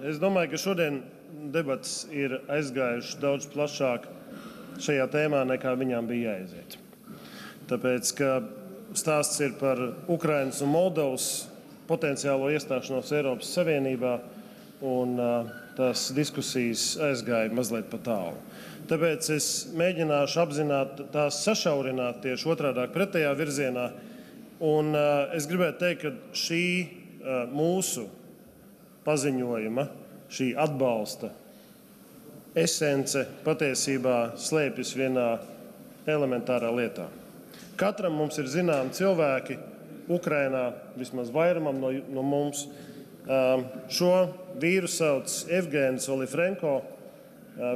Es domāju, ka šodien debats ir aizgājuši daudz plašāk šajā tēmā, nekā viņām bija jāaiziet. Tāpēc, ka stāsts ir par Ukrainas un Moldovas potenciālo iestāšanos Eiropas Savienībā, un tās diskusijas aizgāja mazliet pa tālu. Tāpēc es mēģināšu apzināti tās sašaurināt tieši otrādāk pretējā virzienā. Un es gribētu teikt, ka šī mūsu paziņojuma, šī atbalsta esence patiesībā slēpjas vienā elementārā lietā. Katram mums ir zināmi cilvēki Ukrainā, vismaz vairumam no mums. Šo vīru sauc Evgēns Olifrenko.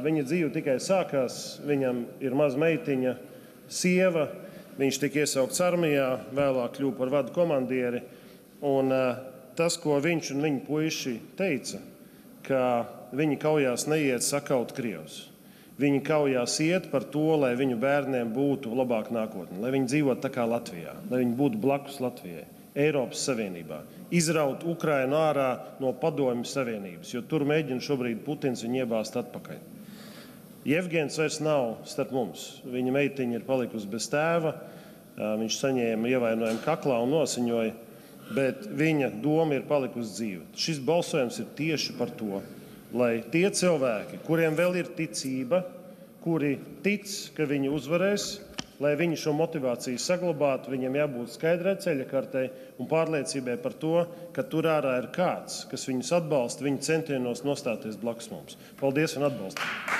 Viņa dzīve tikai sākās, viņam ir maza meitiņa, sieva, viņš tika iesaukts armijā, vēlāk kļuva par vadu komandieri. Un tas, ko viņš un viņa puiši teica, ka viņi kaujās neiet sakaut krievus. Viņi kaujās iet par to, lai viņu bērniem būtu labāka nākotne, lai viņi dzīvotu tā kā Latvijā, lai viņi būtu blakus Latvijai, Eiropas Savienībā, izraut Ukrainu ārā no Padomju Savienības, jo tur mēģina šobrīd Putins viņu iebāzt atpakaļ. Jevgens vairs nav starp mums. Viņa meitiņa ir palikusi bez tēva, viņš saņēma ievainojumu kaklā un nosiņoja, bet viņa doma ir palikusi dzīva. Šis balsojums ir tieši par to, lai tie cilvēki, kuriem vēl ir ticība, kuri tic, ka viņi uzvarēs, lai viņi šo motivāciju saglabātu, viņiem jābūt skaidrai ceļakartei un pārliecībai par to, ka tur ārā ir kāds, kas viņus atbalsta, viņu centienos nostāties blakus mums. Paldies un atbalstu!